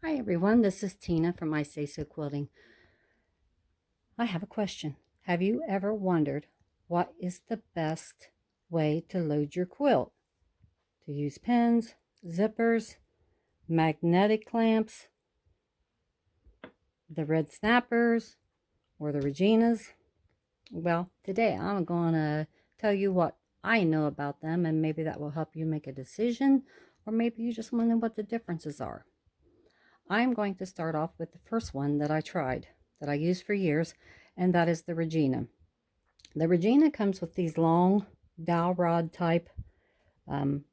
Hi everyone, this is Tina from I Say So Quilting. I have a question. Have you ever wondered what is the best way to load your quilt? To use pins, zippers, magnetic clamps, the red snappers, or the Reginas? Well, today I'm going to tell you what I know about them, and maybe that will help you make a decision, or maybe you just want to know what the differences are. I'm going to start off with the first one that I tried, that I used for years, and that is the Regina. The Regina comes with these long dowel rod type um,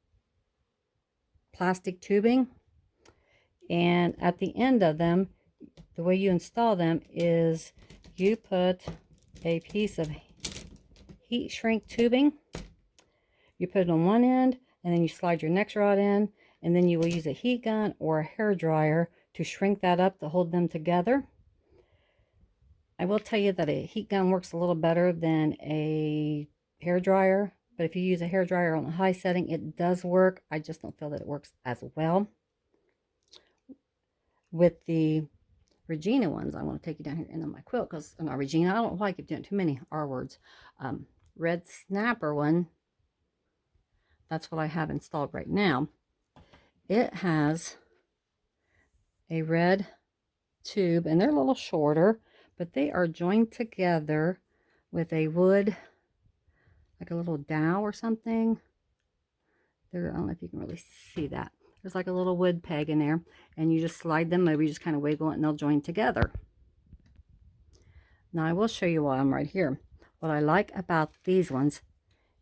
plastic tubing, and at the end of them, the way you install them is you put a piece of heat shrink tubing. You put it on one end, and then you slide your next rod in, and then you will use a heat gun or a hair dryer to shrink that up to hold them together. I will tell you that a heat gun works a little better than a hair dryer, but if you use a hair dryer on a high setting, it does work. I just don't feel that it works as well. With the Regina ones, I want to take you down here into my quilt because, not Regina, I don't like it doing too many R words. Red snapper one, that's what I have installed right now. It has a red tube, and they're a little shorter, but they are joined together with a wood, like a little dowel or something. There, I don't know if you can really see that. There's like a little wood peg in there, and you just slide them over. You just kind of wiggle it, and they'll join together. Now, I will show you why I'm right here. What I like about these ones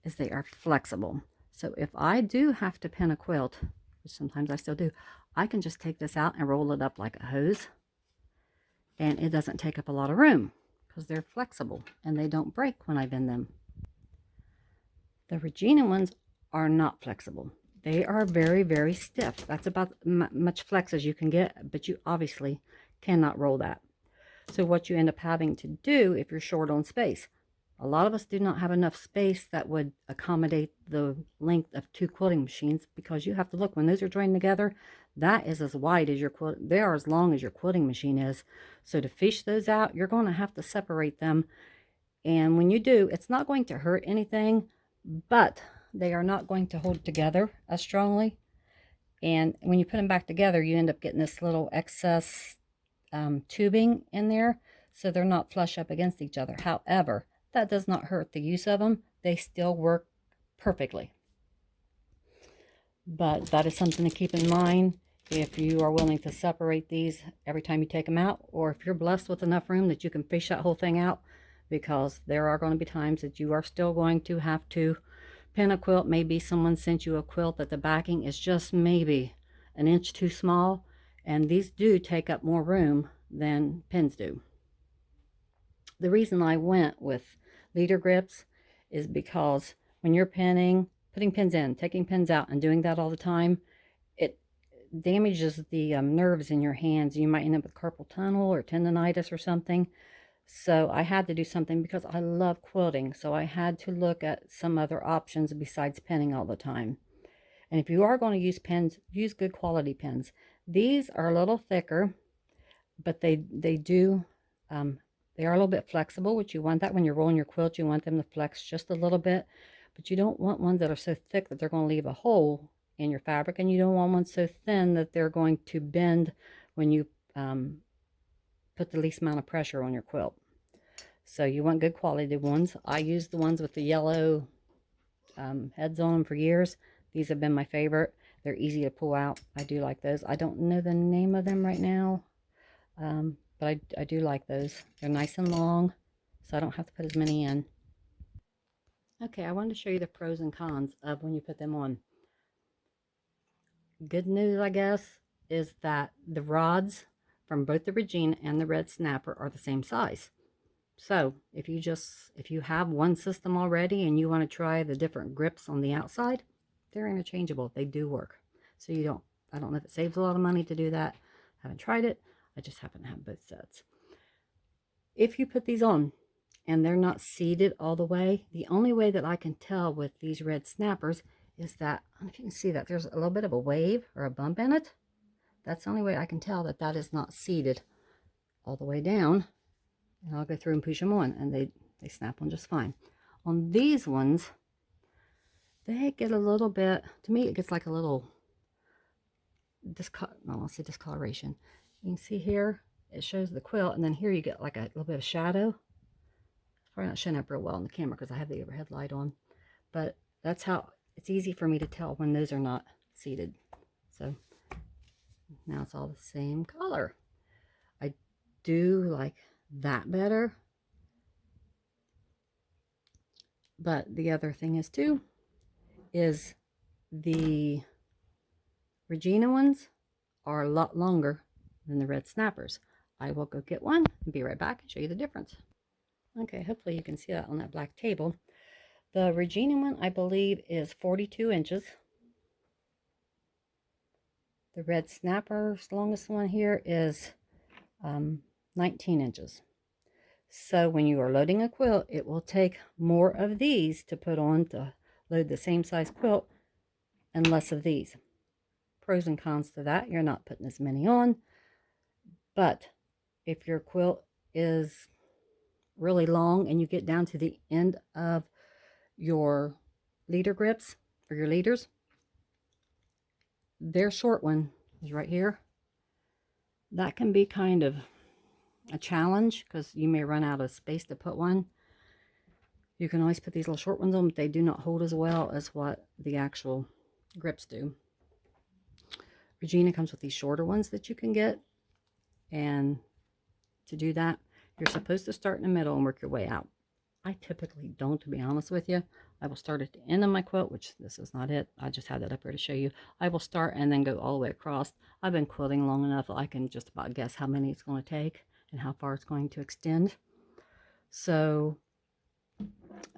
is they are flexible. So if I do have to pin a quilt, which sometimes I still do, I can just take this out and roll it up like a hose, and it doesn't take up a lot of room because they're flexible and they don't break when I bend them. The Regina ones are not flexible. They are very, very stiff. That's about much flex as you can get, but you obviously cannot roll that. So what you end up having to do if you're short on space, a lot of us do not have enough space that would accommodate the length of two quilting machines, because you have to look, when those are joined together, that is as wide as your quilt, they are as long as your quilting machine is. So to fish those out, you're going to have to separate them. And when you do, it's not going to hurt anything, but they are not going to hold together as strongly. And when you put them back together, you end up getting this little excess tubing in there, so they're not flush up against each other. However, that does not hurt the use of them. They still work perfectly. But that is something to keep in mind if you are willing to separate these every time you take them out, or if you're blessed with enough room that you can fish that whole thing out, because there are going to be times that you are still going to have to pin a quilt. Maybe someone sent you a quilt that the backing is just maybe an inch too small, and these do take up more room than pins do. The reason I went with leader grips is because when you're pinning, putting pins in, taking pins out, and doing that all the time, it damages the nerves in your hands. You might end up with carpal tunnel or tendonitis or something. So I had to do something, because I love quilting. So I had to look at some other options besides pinning all the time. And if you are going to use pins, use good quality pins. These are a little thicker, but they do, they are a little bit flexible, which you want that when you're rolling your quilt. You want them to flex just a little bit, but you don't want ones that are so thick that they're going to leave a hole in your fabric, and you don't want ones so thin that they're going to bend when you put the least amount of pressure on your quilt. So you want good quality ones. I used the ones with the yellow heads on them for years. These have been my favorite. They're easy to pull out. I do like those. I don't know the name of them right now, but I do like those. They're nice and long, so I don't have to put as many in. Okay, I wanted to show you the pros and cons of when you put them on. Good news, I guess, is that the rods from both the Regina and the Red Snapper are the same size. So if you have one system already and you want to try the different grips on the outside, they're interchangeable. They do work. So I don't know if it saves a lot of money to do that. I haven't tried it. I just happen to have both sets. If you put these on and they're not seated all the way, the only way that I can tell with these red snappers is that, I don't know if you can see that, there's a little bit of a wave or a bump in it. That's the only way I can tell that that is not seated all the way down. And I'll go through and push them on, and they snap on just fine. On these ones, they get a little bit, to me it gets like a little I'll say discoloration. You can see here it shows the quilt, and then here you get like a little bit of shadow. It's probably not showing up real well on the camera because I have the overhead light on, but that's how it's easy for me to tell when those are not seated. So now it's all the same color. I do like that better, but the other thing is too is the Regina ones are a lot longer than the red snappers. I will go get one and be right back and show you the difference. Okay, hopefully you can see that on that black table. The Regina one, I believe, is 42 inches. The red snapper's longest one here is 19 inches. So when you are loading a quilt, it will take more of these to put on to load the same size quilt and less of these. Pros and cons to that: you're not putting as many on, but if your quilt is really long and you get down to the end of your leader grips or your leaders, their short one is right here. That can be kind of a challenge because you may run out of space to put one. You can always put these little short ones on, but they do not hold as well as what the actual grips do. Regina comes with these shorter ones that you can get, and to do that, you're supposed to start in the middle and work your way out. I typically don't, to be honest with you. I will start at the end of my quilt, which this is not it. I just had that up here to show you. I will start and then go all the way across. I've been quilting long enough that I can just about guess how many it's going to take and how far it's going to extend. So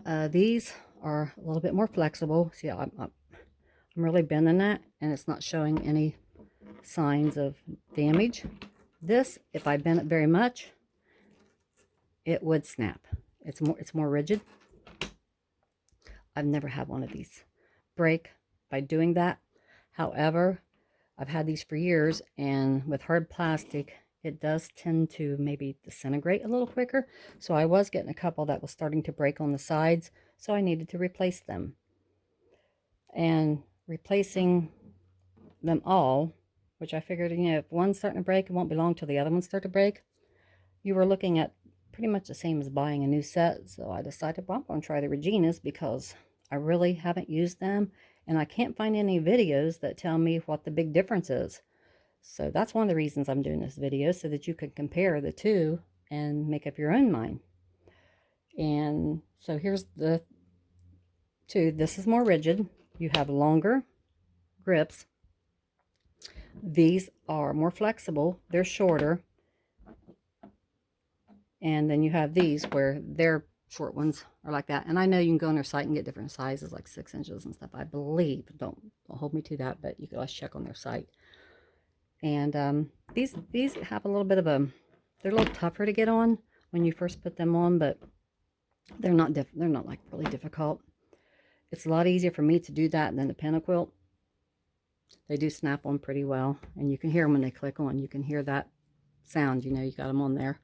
these are a little bit more flexible. See, I'm really bending that, and it's not showing any signs of damage. This, if I bend it very much, it would snap. It's more rigid. I've never had one of these break by doing that. However, I've had these for years, and with hard plastic, it does tend to maybe disintegrate a little quicker. So I was getting a couple that was starting to break on the sides, so I needed to replace them. And replacing them all, which I figured, if one's starting to break, it won't be long till the other ones start to break. You were looking at pretty much the same as buying a new set. So I decided, well, I'm going to try the Reginas because I really haven't used them, and I can't find any videos that tell me what the big difference is. So that's one of the reasons I'm doing this video, so that you can compare the two and make up your own mind. And so here's the two. This is more rigid. You have longer grips. These are more flexible. They're shorter. And then you have these where their short ones are like that. And I know you can go on their site and get different sizes, like 6 inches and stuff, I believe. Don't hold me to that, but you can always check on their site. And these have a little bit of they're a little tougher to get on when you first put them on, but they're not like really difficult. It's a lot easier for me to do that than the pin quilt. They do snap on pretty well, and you can hear them when they click on. You can hear that sound, you got them on there.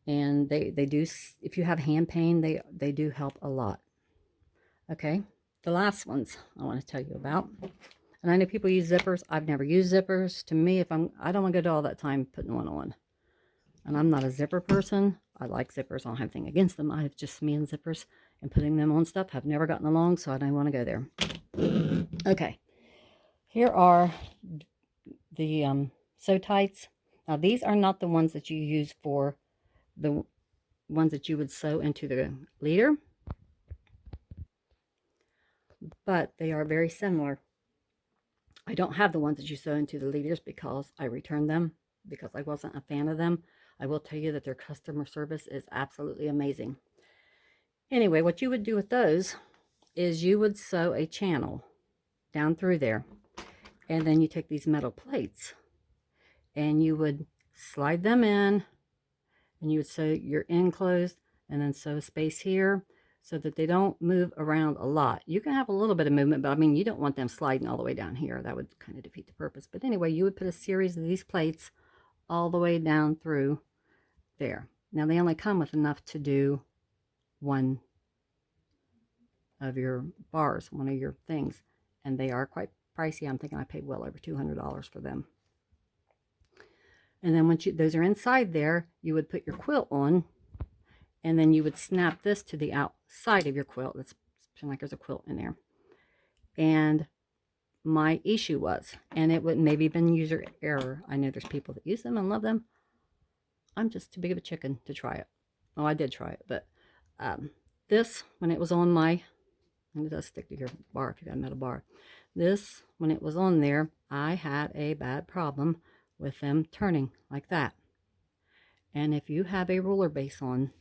And they do, if you have hand pain, they do help a lot. Okay, the last ones I want to tell you about. And I know people use zippers. I've never used zippers. To me, I don't want to go to all that time putting one on. And I'm not a zipper person. I like zippers. I don't have anything against them. I have just me and zippers, and putting them on stuff have never gotten along, so I don't want to go there. Okay, here are the sew tights. Now these are not the ones that you use for the ones that you would sew into the leader, but they are very similar. I don't have the ones that you sew into the leaders because I returned them because I wasn't a fan of them. I will tell you that their customer service is absolutely amazing. Anyway, what you would do with those is you would sew a channel down through there, and then you take these metal plates and you would slide them in, and you would sew your end closed, and then sew a space here. so that they don't move around a lot. You can have a little bit of movement, but I mean, you don't want them sliding all the way down here. That would kind of defeat the purpose. But anyway, you would put a series of these plates all the way down through there. Now, they only come with enough to do one of your bars, one of your things, and they are quite pricey. I'm thinking I paid well over $200 for them. And then once those are inside there, you would put your quilt on, and then you would snap this to the outside of your quilt. Let's pretend like there's a quilt in there. And my issue was, and it would maybe been user error. I know there's people that use them and love them. I'm just too big of a chicken to try it. Oh, I did try it, but this, when it was on my, and it does stick to your bar if you got a metal bar. This, when it was on there, I had a bad problem with them turning like that. And if you have a roller base on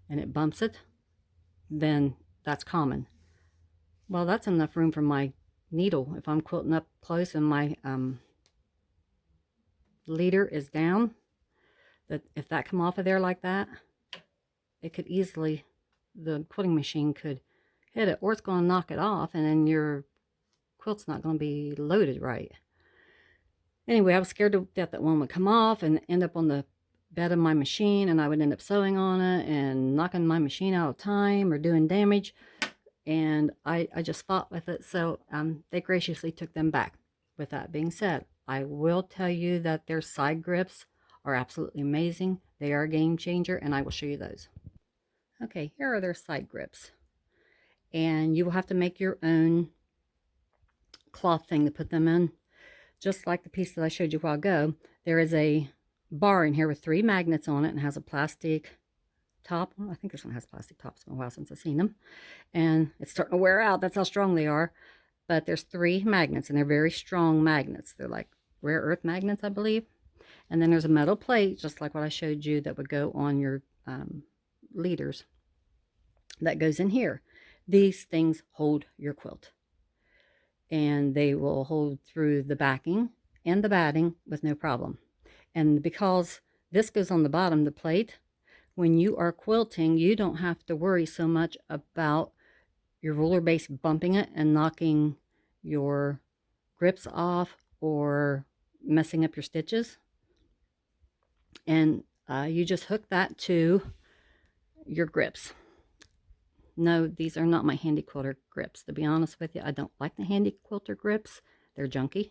and it bumps it, then that's common. Well, that's enough room for my needle. If I'm quilting up close and my leader is down, that if that come off of there like that, it could easily, the quilting machine could hit it, or it's going to knock it off, and then your quilt's not going to be loaded right. Anyway, I was scared to death that one would come off and end up on the bed of my machine, and I would end up sewing on it and knocking my machine out of time or doing damage. And I just fought with it, so they graciously took them back. With that being said, I will tell you that their side grips are absolutely amazing. They are a game changer, and I will show you those. Okay, here are their side grips. And you will have to make your own cloth thing to put them in. Just like the piece that I showed you a while ago, there is a bar in here with 3 magnets on it and has a plastic top. Well, I think this one has plastic tops. It's been a while since I've seen them. And it's starting to wear out. That's how strong they are. But there's 3 magnets, and they're very strong magnets. They're like rare earth magnets, I believe. And then there's a metal plate, just like what I showed you, that would go on your leaders. That goes in here. These things hold your quilt. And they will hold through the backing and the batting with no problem. And because this goes on the bottom, the plate, when you are quilting, you don't have to worry so much about your roller base bumping it and knocking your grips off or messing up your stitches. And you just hook that to your grips. No, these are not my handy quilter grips. To be honest with you, I don't like the handy quilter grips. They're junky.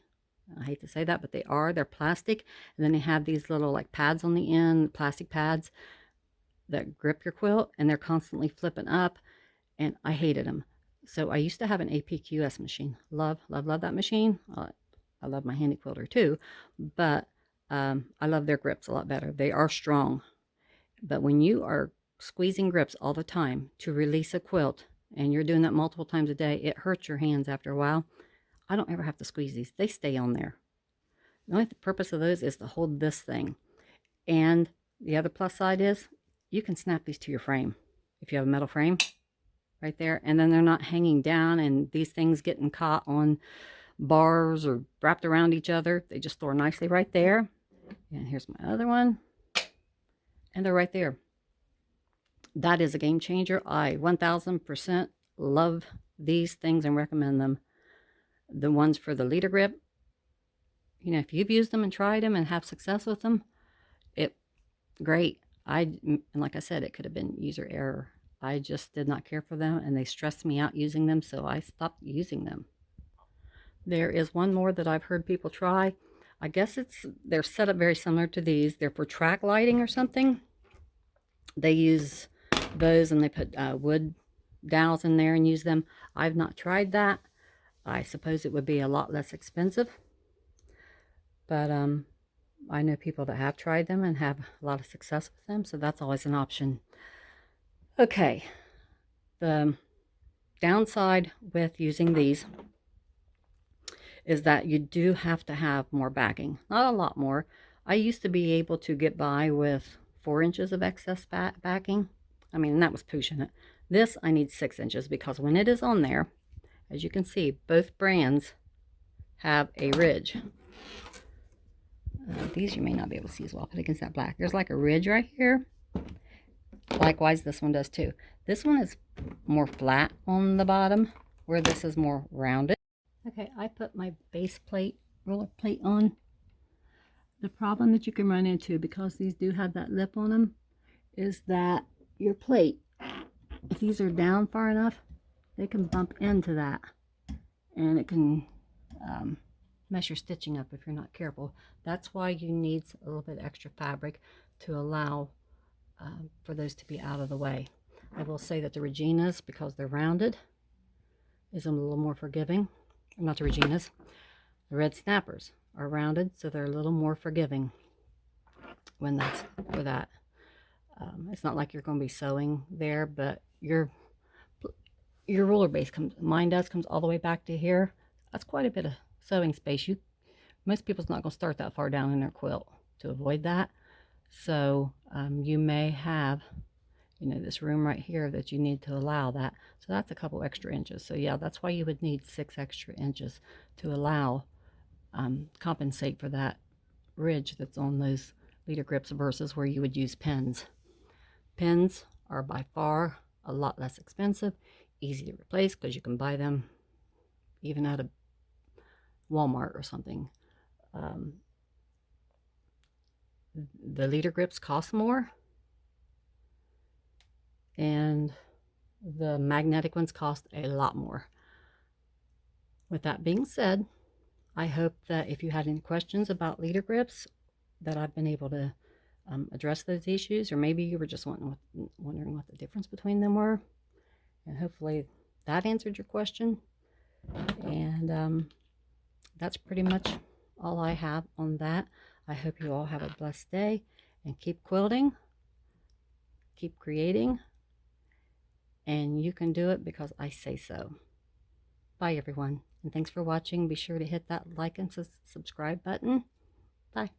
I hate to say that, but they are. They're plastic. And then they have these little like pads on the end, plastic pads that grip your quilt, and they're constantly flipping up, and I hated them. So I used to have an APQS machine. Love, love, love that machine. I love my handy quilter too, but I love their grips a lot better. They are strong. But when you are squeezing grips all the time to release a quilt, and you're doing that multiple times a day, it hurts your hands after a while. I don't ever have to squeeze these. They stay on there. The only purpose of those is to hold this thing. And the other plus side is you can snap these to your frame. If you have a metal frame right there, and then they're not hanging down and these things getting caught on bars or wrapped around each other. They just store nicely right there. And here's my other one. And they're right there. That is a game changer. I 1000% love these things and recommend them. The ones for the leader grip, you know, if you've used them and tried them and have success with them, great. And like I said, it could have been user error. I just did not care for them, and they stressed me out using them, so I stopped using them. There is one more that I've heard people try. I guess they're set up very similar to these. They're for track lighting or something. They use those, and they put wood dowels in there and use them. I've not tried that. I suppose it would be a lot less expensive, but I know people that have tried them and have a lot of success with them, so that's always an option. Okay, the downside with using these is that you do have to have more backing. Not a lot more. I used to be able to get by with 4 inches of excess backing. I mean, that was pushing it. This, I need 6 inches, because when it is on there, as you can see, both brands have a ridge. These you may not be able to see as well, but against that black, there's like a ridge right here. Likewise, this one does too. This one is more flat on the bottom, where this is more rounded. Okay, I put my base plate, roller plate on. The problem that you can run into, because these do have that lip on them, is that your plate, if these are down far enough, they can bump into that, and it can mess your stitching up if you're not careful. That's why you need a little bit extra fabric to allow for those to be out of the way. I will say that the Reginas, because they're rounded, is a little more forgiving. Not the Reginas. The red snappers are rounded, so they're a little more forgiving when that's for that. It's not like you're going to be sewing there, but your ruler base comes all the way back to here. That's quite a bit of sewing space. Most people's not going to start that far down in their quilt to avoid that. So you may have, this room right here that you need to allow that. So that's a couple extra inches. So yeah, that's why you would need 6 extra inches to allow, compensate for that ridge that's on those leader grips versus where you would use pins. Pins are by far a lot less expensive, easy to replace because you can buy them even at a Walmart or something. The leader grips cost more, and the magnetic ones cost a lot more. With that being said, I hope that if you had any questions about leader grips, that I've been able to address those issues, or maybe you were just wondering what the difference between them were, and hopefully that answered your question. And that's pretty much all I have on that. I hope you all have a blessed day, and keep quilting, keep creating, and you can do it because I say so. Bye everyone, and thanks for watching. Be sure to hit that like and subscribe button. Bye.